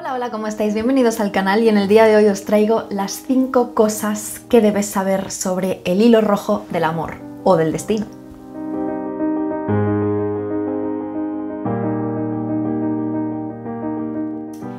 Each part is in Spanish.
Hola, hola, ¿cómo estáis? Bienvenidos al canal y en el día de hoy os traigo las 5 cosas que debes saber sobre el hilo rojo del amor o del destino.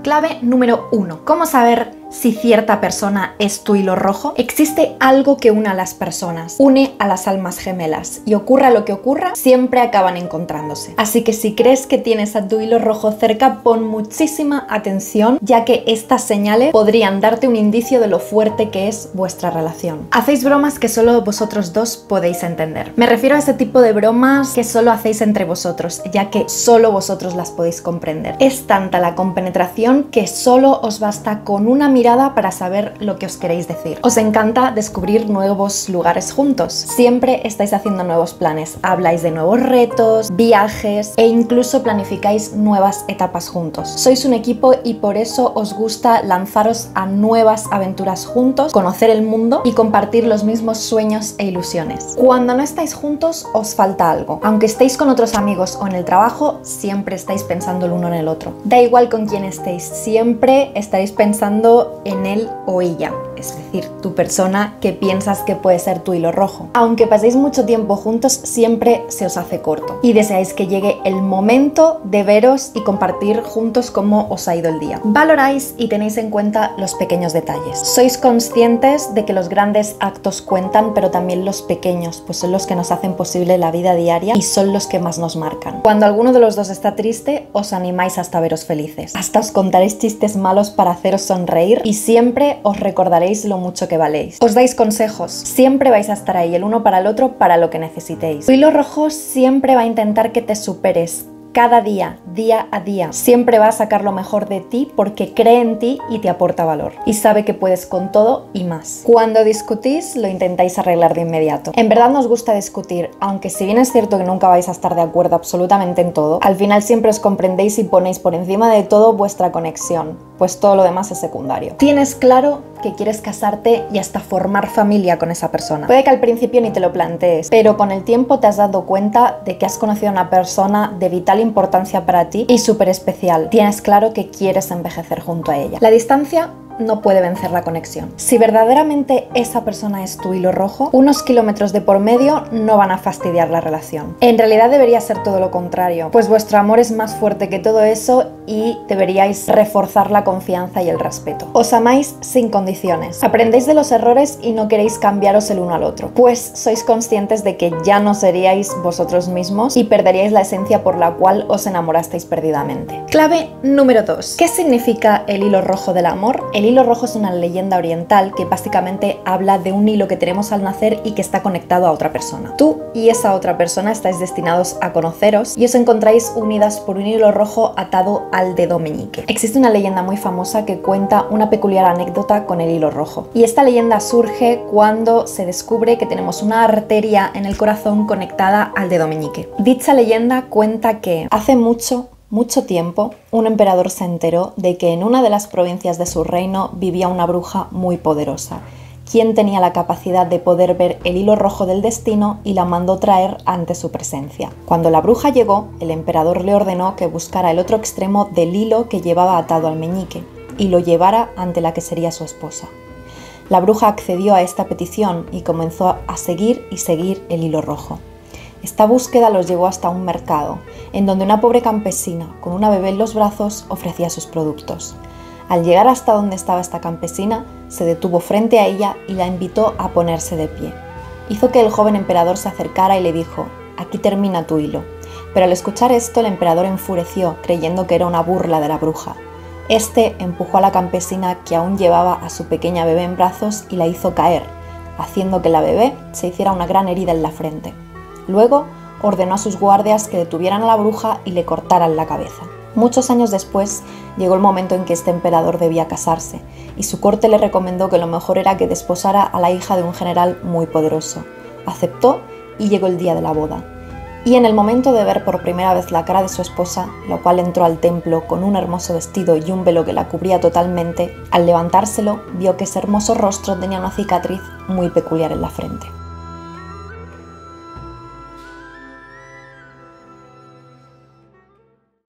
Clave número 1. ¿Cómo saber si cierta persona es tu hilo rojo? Existe algo que une a las personas, une a las almas gemelas y ocurra lo que ocurra, siempre acaban encontrándose. Así que si crees que tienes a tu hilo rojo cerca, pon muchísima atención, ya que estas señales podrían darte un indicio de lo fuerte que es vuestra relación. Hacéis bromas que solo vosotros dos podéis entender. Me refiero a ese tipo de bromas que solo hacéis entre vosotros, ya que solo vosotros las podéis comprender. Es tanta la compenetración que solo os basta con una mirada para saber lo que os queréis decir. Os encanta descubrir nuevos lugares juntos. Siempre estáis haciendo nuevos planes, habláis de nuevos retos, viajes e incluso planificáis nuevas etapas juntos. Sois un equipo y por eso os gusta lanzaros a nuevas aventuras juntos, conocer el mundo y compartir los mismos sueños e ilusiones. Cuando no estáis juntos os falta algo. Aunque estéis con otros amigos o en el trabajo, siempre estáis pensando el uno en el otro. Da igual con quién estéis, siempre estaréis pensando en él o ella, es decir, tu persona que piensas que puede ser tu hilo rojo. Aunque paséis mucho tiempo juntos, siempre se os hace corto y deseáis que llegue el momento de veros y compartir juntos cómo os ha ido el día. Valoráis y tenéis en cuenta los pequeños detalles. Sois conscientes de que los grandes actos cuentan, pero también los pequeños, pues son los que nos hacen posible la vida diaria y son los que más nos marcan. Cuando alguno de los dos está triste, os animáis hasta veros felices. Hasta os contaréis chistes malos para haceros sonreír y siempre os recordaréis lo mucho que valéis. Os dais consejos, siempre vais a estar ahí el uno para el otro para lo que necesitéis. Tu hilo rojo siempre va a intentar que te superes. Cada día, día a día, siempre va a sacar lo mejor de ti porque cree en ti y te aporta valor. Y sabe que puedes con todo y más. Cuando discutís, lo intentáis arreglar de inmediato. En verdad nos gusta discutir, aunque si bien es cierto que nunca vais a estar de acuerdo absolutamente en todo, al final siempre os comprendéis y ponéis por encima de todo vuestra conexión, pues todo lo demás es secundario. Tienes claro que quieres casarte y hasta formar familia con esa persona. Puede que al principio ni te lo plantees, pero con el tiempo te has dado cuenta de que has conocido a una persona de vital importancia para ti y súper especial. Tienes claro que quieres envejecer junto a ella. La distancia no puede vencer la conexión. Si verdaderamente esa persona es tu hilo rojo, unos kilómetros de por medio no van a fastidiar la relación. En realidad debería ser todo lo contrario, pues vuestro amor es más fuerte que todo eso y deberíais reforzar la confianza y el respeto. Os amáis sin condiciones, aprendéis de los errores y no queréis cambiaros el uno al otro, pues sois conscientes de que ya no seríais vosotros mismos y perderíais la esencia por la cual os enamorasteis perdidamente. Clave número 2. ¿Qué significa el hilo rojo del amor? El hilo rojo es una leyenda oriental que básicamente habla de un hilo que tenemos al nacer y que está conectado a otra persona. Tú y esa otra persona estáis destinados a conoceros y os encontráis unidas por un hilo rojo atado al dedo meñique. Existe una leyenda muy famosa que cuenta una peculiar anécdota con el hilo rojo. Y esta leyenda surge cuando se descubre que tenemos una arteria en el corazón conectada al dedo meñique. Dicha leyenda cuenta que hace mucho tiempo, un emperador se enteró de que en una de las provincias de su reino vivía una bruja muy poderosa, quien tenía la capacidad de poder ver el hilo rojo del destino y la mandó traer ante su presencia. Cuando la bruja llegó, el emperador le ordenó que buscara el otro extremo del hilo que llevaba atado al meñique y lo llevara ante la que sería su esposa. La bruja accedió a esta petición y comenzó a seguir el hilo rojo. Esta búsqueda los llevó hasta un mercado, en donde una pobre campesina, con una bebé en los brazos, ofrecía sus productos. Al llegar hasta donde estaba esta campesina, se detuvo frente a ella y la invitó a ponerse de pie. Hizo que el joven emperador se acercara y le dijo: «Aquí termina tu hilo». Pero al escuchar esto, el emperador enfureció, creyendo que era una burla de la bruja. Este empujó a la campesina, que aún llevaba a su pequeña bebé en brazos, y la hizo caer, haciendo que la bebé se hiciera una gran herida en la frente. Luego ordenó a sus guardias que detuvieran a la bruja y le cortaran la cabeza. Muchos años después llegó el momento en que este emperador debía casarse y su corte le recomendó que lo mejor era que desposara a la hija de un general muy poderoso. Aceptó y llegó el día de la boda. Y en el momento de ver por primera vez la cara de su esposa, la cual entró al templo con un hermoso vestido y un velo que la cubría totalmente, al levantárselo vio que ese hermoso rostro tenía una cicatriz muy peculiar en la frente.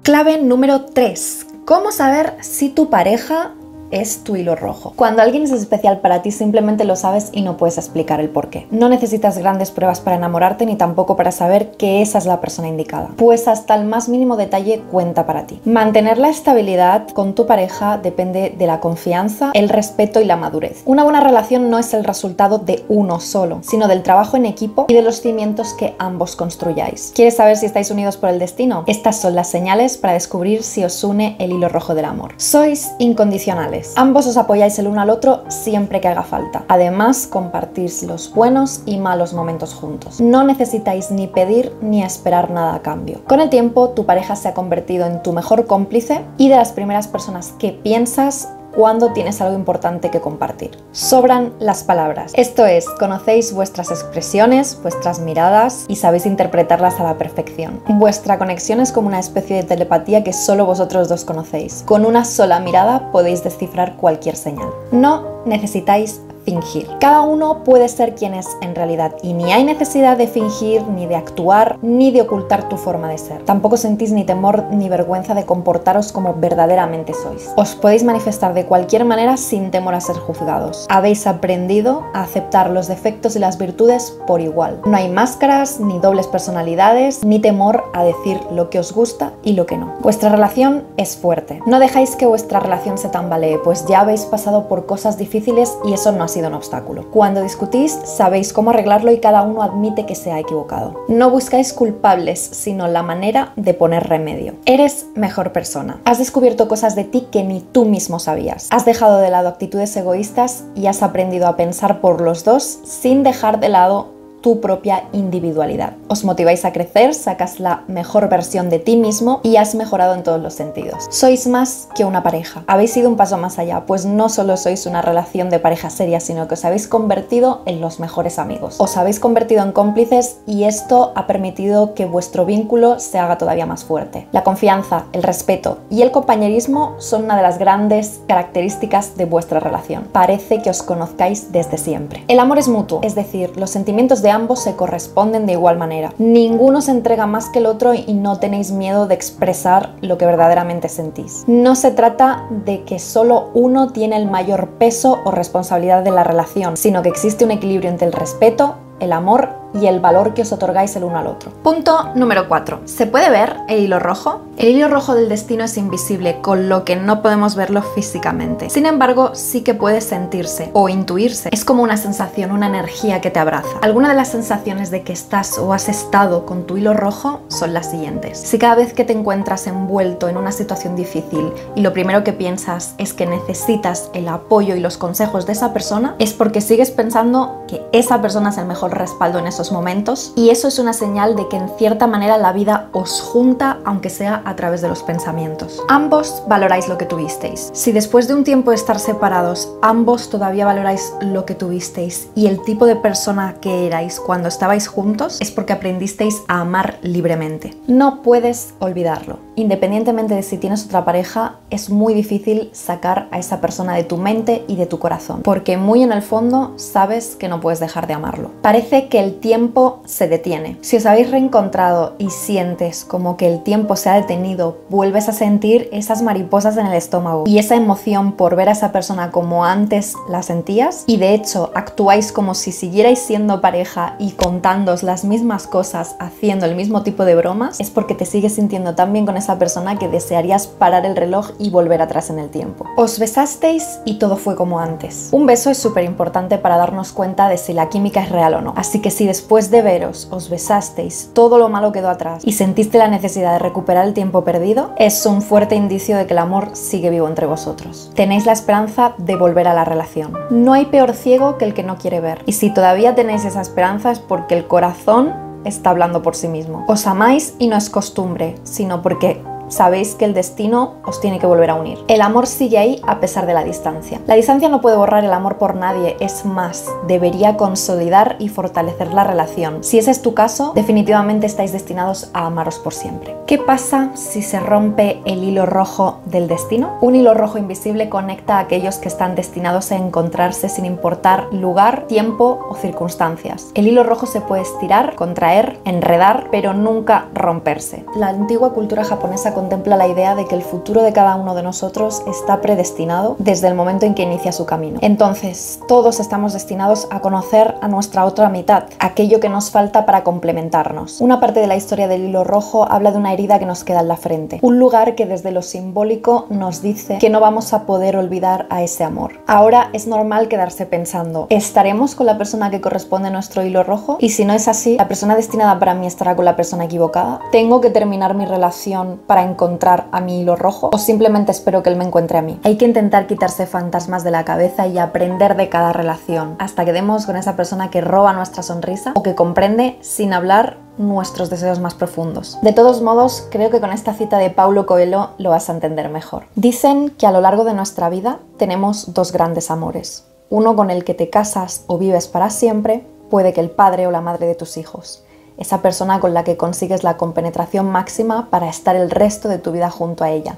Clave número 3. ¿Cómo saber si tu pareja es tu hilo rojo? Cuando alguien es especial para ti, simplemente lo sabes y no puedes explicar el por qué. No necesitas grandes pruebas para enamorarte ni tampoco para saber que esa es la persona indicada, pues hasta el más mínimo detalle cuenta para ti. Mantener la estabilidad con tu pareja depende de la confianza, el respeto y la madurez. Una buena relación no es el resultado de uno solo, sino del trabajo en equipo y de los cimientos que ambos construyáis. ¿Quieres saber si estáis unidos por el destino? Estas son las señales para descubrir si os une el hilo rojo del amor. Sois incondicionales. Ambos os apoyáis el uno al otro siempre que haga falta. Además, compartís los buenos y malos momentos juntos. No necesitáis ni pedir ni esperar nada a cambio. Con el tiempo, tu pareja se ha convertido en tu mejor cómplice y de las primeras personas que piensas cuando tienes algo importante que compartir. Sobran las palabras. Esto es, conocéis vuestras expresiones, vuestras miradas y sabéis interpretarlas a la perfección. Vuestra conexión es como una especie de telepatía que solo vosotros dos conocéis. Con una sola mirada podéis descifrar cualquier señal. No necesitáis fingir. Cada uno puede ser quien es en realidad y ni hay necesidad de fingir, ni de actuar, ni de ocultar tu forma de ser. Tampoco sentís ni temor ni vergüenza de comportaros como verdaderamente sois. Os podéis manifestar de cualquier manera sin temor a ser juzgados. Habéis aprendido a aceptar los defectos y las virtudes por igual. No hay máscaras, ni dobles personalidades, ni temor a decir lo que os gusta y lo que no. Vuestra relación es fuerte. No dejáis que vuestra relación se tambalee, pues ya habéis pasado por cosas difíciles y eso no ha sido un obstáculo. Cuando discutís, sabéis cómo arreglarlo y cada uno admite que se ha equivocado. No buscáis culpables, sino la manera de poner remedio. Eres mejor persona. Has descubierto cosas de ti que ni tú mismo sabías. Has dejado de lado actitudes egoístas y has aprendido a pensar por los dos sin dejar de lado tu propia individualidad. Os motiváis a crecer, sacas la mejor versión de ti mismo y has mejorado en todos los sentidos. Sois más que una pareja. Habéis ido un paso más allá, pues no solo sois una relación de pareja seria, sino que os habéis convertido en los mejores amigos. Os habéis convertido en cómplices y esto ha permitido que vuestro vínculo se haga todavía más fuerte. La confianza, el respeto y el compañerismo son una de las grandes características de vuestra relación. Parece que os conozcáis desde siempre. El amor es mutuo, es decir, los sentimientos de ambos se corresponden de igual manera. Ninguno se entrega más que el otro y no tenéis miedo de expresar lo que verdaderamente sentís. No se trata de que solo uno tiene el mayor peso o responsabilidad de la relación, sino que existe un equilibrio entre el respeto, el amor y el valor que os otorgáis el uno al otro. Punto número 4. ¿Se puede ver el hilo rojo? El hilo rojo del destino es invisible, con lo que no podemos verlo físicamente. Sin embargo, sí que puede sentirse o intuirse. Es como una sensación, una energía que te abraza. Algunas de las sensaciones de que estás o has estado con tu hilo rojo son las siguientes. Si cada vez que te encuentras envuelto en una situación difícil y lo primero que piensas es que necesitas el apoyo y los consejos de esa persona, es porque sigues pensando que esa persona es el mejor respaldo en esos momentos y eso es una señal de que en cierta manera la vida os junta, aunque sea a través de los pensamientos. Ambos valoráis lo que tuvisteis. Si después de un tiempo de estar separados ambos todavía valoráis lo que tuvisteis y el tipo de persona que erais cuando estabais juntos, es porque aprendisteis a amar libremente. No puedes olvidarlo. Independientemente de si tienes otra pareja, es muy difícil sacar a esa persona de tu mente y de tu corazón, porque muy en el fondo sabes que no puedes dejar de amarlo. Parece que el tiempo se detiene. Si os habéis reencontrado y sientes como que el tiempo se ha detenido, vuelves a sentir esas mariposas en el estómago y esa emoción por ver a esa persona como antes la sentías, y de hecho actuáis como si siguierais siendo pareja y contándoos las mismas cosas, haciendo el mismo tipo de bromas, es porque te sigues sintiendo tan bien con esa persona que desearías parar el reloj y volver atrás en el tiempo. Os besasteis y todo fue como antes. Un beso es súper importante para darnos cuenta de si la química es real o no. Así que si después de veros os besasteis, todo lo malo quedó atrás y sentiste la necesidad de recuperar el tiempo perdido, es un fuerte indicio de que el amor sigue vivo entre vosotros. Tenéis la esperanza de volver a la relación. No hay peor ciego que el que no quiere ver. Y si todavía tenéis esa esperanza es porque el corazón está hablando por sí mismo. Os amáis y no es costumbre, sino porque sabéis que el destino os tiene que volver a unir. El amor sigue ahí a pesar de la distancia. La distancia no puede borrar el amor por nadie, es más, debería consolidar y fortalecer la relación. Si ese es tu caso, definitivamente estáis destinados a amaros por siempre. ¿Qué pasa si se rompe el hilo rojo del destino? Un hilo rojo invisible conecta a aquellos que están destinados a encontrarse sin importar lugar, tiempo o circunstancias. El hilo rojo se puede estirar, contraer, enredar, pero nunca romperse. La antigua cultura japonesa contempla la idea de que el futuro de cada uno de nosotros está predestinado desde el momento en que inicia su camino. Entonces, todos estamos destinados a conocer a nuestra otra mitad, aquello que nos falta para complementarnos. Una parte de la historia del hilo rojo habla de una herida que nos queda en la frente, un lugar que desde lo simbólico nos dice que no vamos a poder olvidar a ese amor. Ahora es normal quedarse pensando, ¿estaremos con la persona que corresponde a nuestro hilo rojo? Y si no es así, ¿la persona destinada para mí estará con la persona equivocada? ¿Tengo que terminar mi relación para encontrar a mi hilo rojo? ¿O simplemente espero que él me encuentre a mí? Hay que intentar quitarse fantasmas de la cabeza y aprender de cada relación, hasta que demos con esa persona que roba nuestra sonrisa o que comprende sin hablar nuestros deseos más profundos. De todos modos, creo que con esta cita de Paulo Coelho lo vas a entender mejor. Dicen que a lo largo de nuestra vida tenemos dos grandes amores. Uno con el que te casas o vives para siempre, puede que el padre o la madre de tus hijos. Esa persona con la que consigues la compenetración máxima para estar el resto de tu vida junto a ella.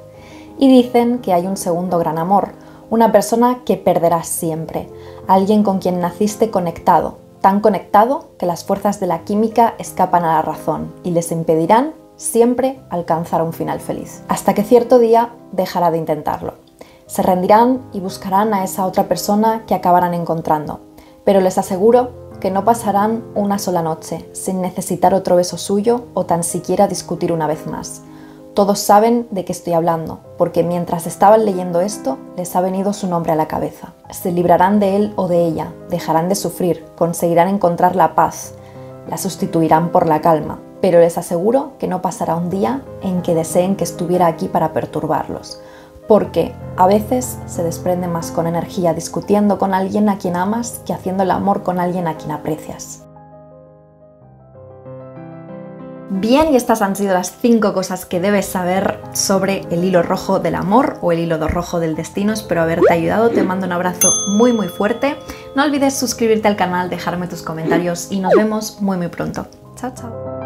Y dicen que hay un segundo gran amor, una persona que perderás siempre, alguien con quien naciste conectado, tan conectado que las fuerzas de la química escapan a la razón y les impedirán siempre alcanzar un final feliz. Hasta que cierto día dejará de intentarlo. Se rendirán y buscarán a esa otra persona que acabarán encontrando, pero les aseguro que no pasarán una sola noche sin necesitar otro beso suyo o tan siquiera discutir una vez más. Todos saben de qué estoy hablando, porque mientras estaban leyendo esto, les ha venido su nombre a la cabeza. Se librarán de él o de ella, dejarán de sufrir, conseguirán encontrar la paz, la sustituirán por la calma, pero les aseguro que no pasará un día en que deseen que estuviera aquí para perturbarlos, porque a veces se desprende más con energía discutiendo con alguien a quien amas que haciendo el amor con alguien a quien aprecias. Bien, y estas han sido las 5 cosas que debes saber sobre el hilo rojo del amor o el hilo rojo del destino. Espero haberte ayudado, te mando un abrazo muy fuerte. No olvides suscribirte al canal, dejarme tus comentarios y nos vemos muy pronto. Chao, chao.